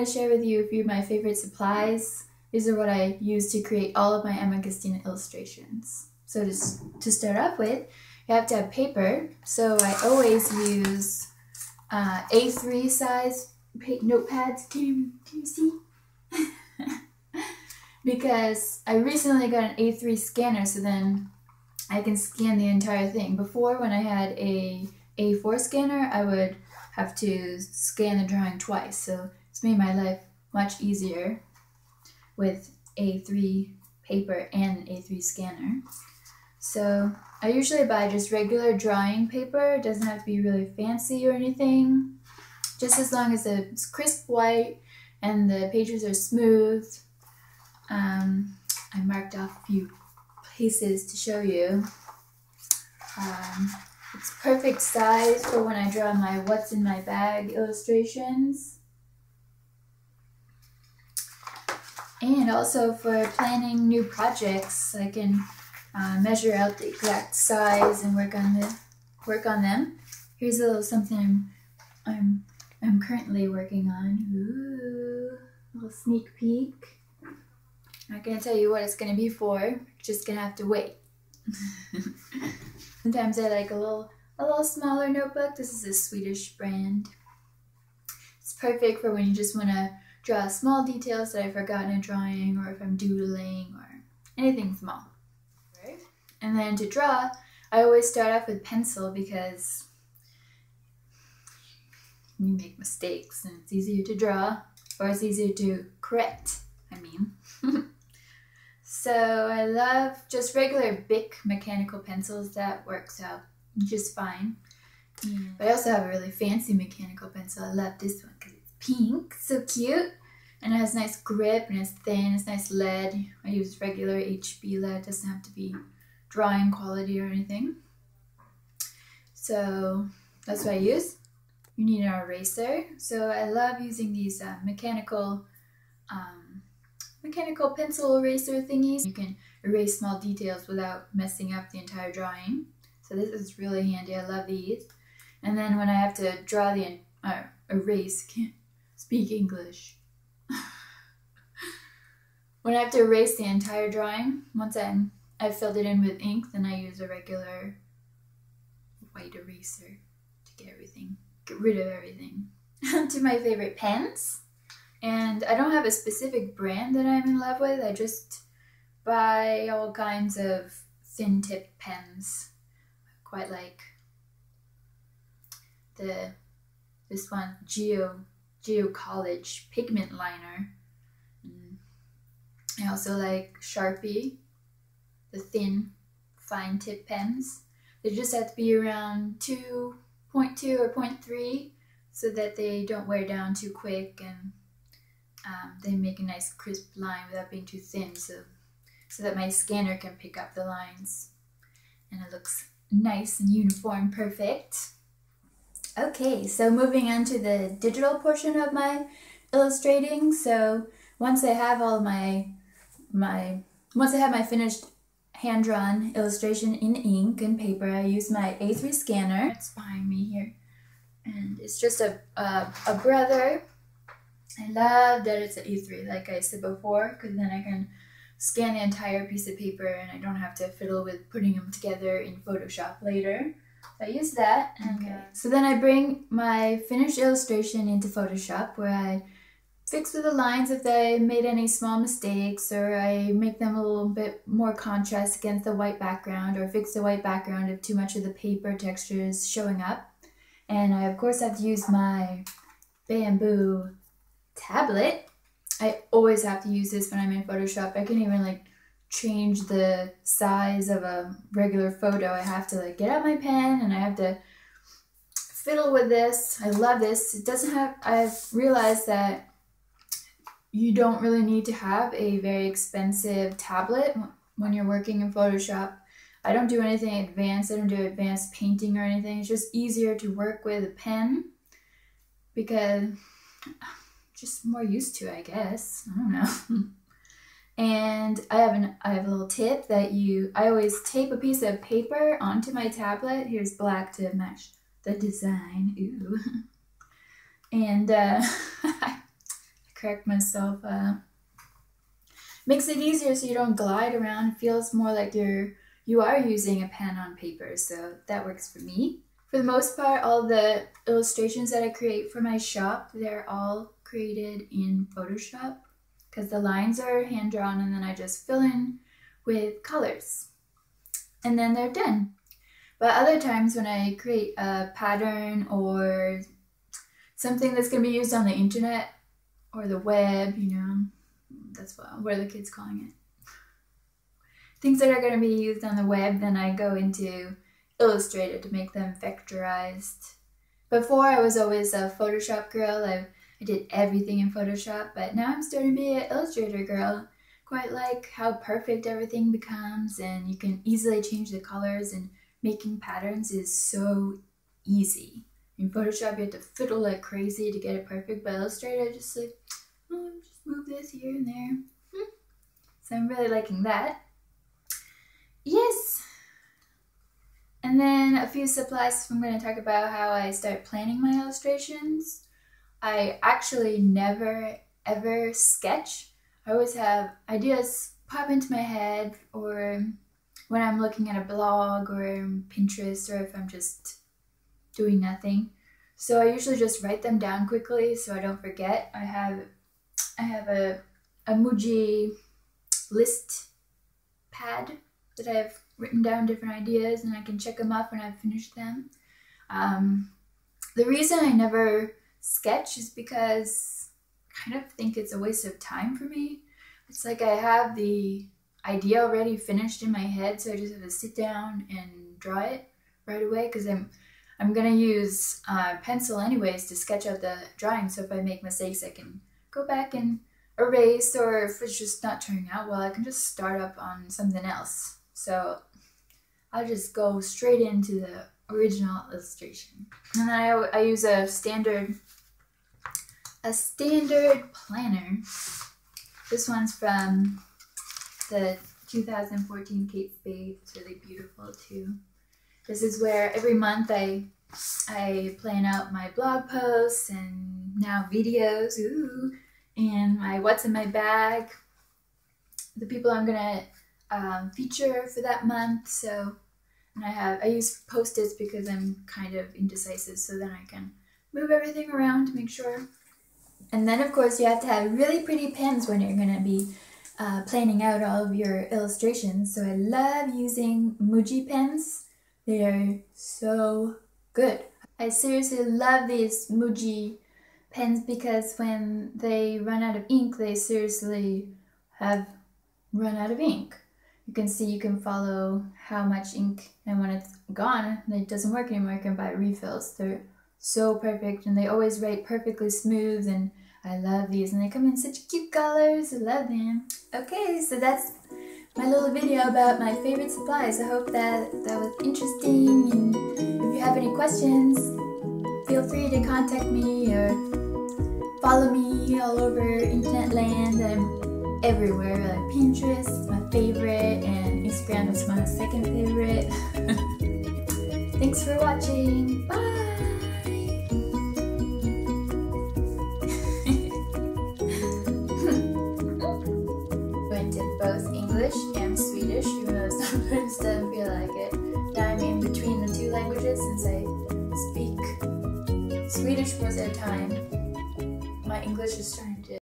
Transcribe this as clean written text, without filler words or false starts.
to share with you a few of my favorite supplies. These are what I use to create all of my EmmaKisstina illustrations. So just to start off with, you have to have paper. So I always use A3 size notepads. Can you see? Because I recently got an A3 scanner, so then I can scan the entire thing. Before, when I had a A4 scanner, I would have to scan the drawing twice. So it's made my life much easier with A3 paper and an A3 scanner. So I usually buy just regular drawing paper. It doesn't have to be really fancy or anything. Just as long as it's crisp white and the pages are smooth. I marked off a few places to show you. It's perfect size for when I draw my what's in my bag illustrations. And also for planning new projects, I can measure out the exact size and work on them. Here's a little something I'm currently working on. Ooh, a little sneak peek. I'm not gonna tell you what it's gonna be for. You're just gonna have to wait. Sometimes I like a little smaller notebook. This is a Swedish brand. It's perfect for when you just want to draw small details that I've forgotten in drawing, or if I'm doodling or anything small. And then to draw, I always start off with pencil because you make mistakes and it's easier to draw, or it's easier to correct, I mean. So I love just regular Bic mechanical pencils. That works out just fine. But I also have a really fancy mechanical pencil. I love this one because it's pink, so cute. And it has nice grip and it's thin, it's nice lead. I use regular HB lead, it doesn't have to be drawing quality or anything. So that's what I use. You need an eraser. So I love using these mechanical pencil eraser thingies. You can erase small details without messing up the entire drawing. So this is really handy. I love these. And then when I have to draw the can't speak English. When I have to erase the entire drawing, once I've filled it in with ink, then I use a regular white eraser to get rid of everything. To my favorite pens. And I don't have a specific brand that I'm in love with. I just buy all kinds of thin tip pens. I quite like this one, Geo College pigment liner. I also like Sharpie, the thin fine tip pens. They just have to be around 2.2 or 0.3 so that they don't wear down too quick, and they make a nice crisp line without being too thin, so that my scanner can pick up the lines and it looks nice and uniform, perfect. Okay, so moving on to the digital portion of my illustrating. So once I have all once I have my finished hand-drawn illustration in ink and paper, I use my A3 scanner. It's behind me here, and it's just a brother. I love that it's an E3, like I said before, because then I can scan the entire piece of paper and I don't have to fiddle with putting them together in Photoshop later. So I use that. Okay. So then I bring my finished illustration into Photoshop, where I fix with the lines if I made any small mistakes, or I make them a little bit more contrast against the white background, or fix the white background if too much of the paper texture is showing up. And I of course have to use my bamboo tablet. I always have to use this when I'm in Photoshop. I can even change the size of a regular photo. I have to get out my pen and I have to fiddle with this. I love this. It doesn't have, I've realized that you don't really need to have a very expensive tablet when you're working in Photoshop. I don't do anything advanced. I don't do advanced painting or anything. It's just easier to work with a pen because just more used to, I guess. I don't know. And I have a little tip that I always tape a piece of paper onto my tablet. Here's black to match the design. Ooh. And I correct myself. Makes it easier so you don't glide around. It feels more like you are using a pen on paper, so that works for me. For the most part, all the illustrations that I create for my shop, they're all created in Photoshop because the lines are hand-drawn and then I just fill in with colors. And then they're done. But other times when I create a pattern or something that's going to be used on the internet or the web, you know, that's what are the kids calling it? Things that are going to be used on the web, then I go into Illustrator to make them vectorized. Before I was always a Photoshop girl. I did everything in Photoshop, but now I'm starting to be an Illustrator girl. Quite like how perfect everything becomes, and you can easily change the colors, and making patterns is so easy. In Photoshop, you have to fiddle like crazy to get it perfect, but Illustrator, just like, oh, just move this here and there. So I'm really liking that. Yes. And then a few supplies. I'm going to talk about how I start planning my illustrations. I actually never ever sketch. I always have ideas pop into my head, or when I'm looking at a blog or Pinterest, or if I'm just doing nothing. So I usually just write them down quickly so I don't forget. I have a Muji list pad that I've written down different ideas, and I can check them off when I've finished them. The reason I never sketch is because I kind of think it's a waste of time for me. It's like I have the idea already finished in my head, so I just have to sit down and draw it right away, because I'm gonna use pencil anyways to sketch out the drawing, so if I make mistakes I can go back and erase, or if it's just not turning out well, I can just start up on something else. So I'll just go straight into the original illustration. And then I use a standard planner. This one's from the 2014 Kate Spade. It's really beautiful too. This is where every month I plan out my blog posts and now videos, and my what's in my bag, the people I'm gonna feature for that month. So, and I use Post-its because I'm kind of indecisive, so then I can move everything around to make sure. And then of course you have to have really pretty pens when you're gonna be planning out all of your illustrations. So I love using Muji pens. They are so good. I seriously love these Muji pens because when they run out of ink, they seriously have run out of ink. You can see, you can follow how much ink, and when it's gone, it doesn't work anymore, you can buy refills. They're so perfect, and they always write perfectly smooth, and I love these, and they come in such cute colors. I love them. Okay, so that's my little video about my favorite supplies. I hope that was interesting, and if you have any questions, feel free to contact me or follow me all over internet land. I'm everywhere, like Pinterest is my favorite, and Instagram is my second favorite. Thanks for watching. Bye! Went in both English and Swedish, even though sometimes doesn't feel like it. Now I'm in between the two languages since I speak Swedish most of the time. My English is starting to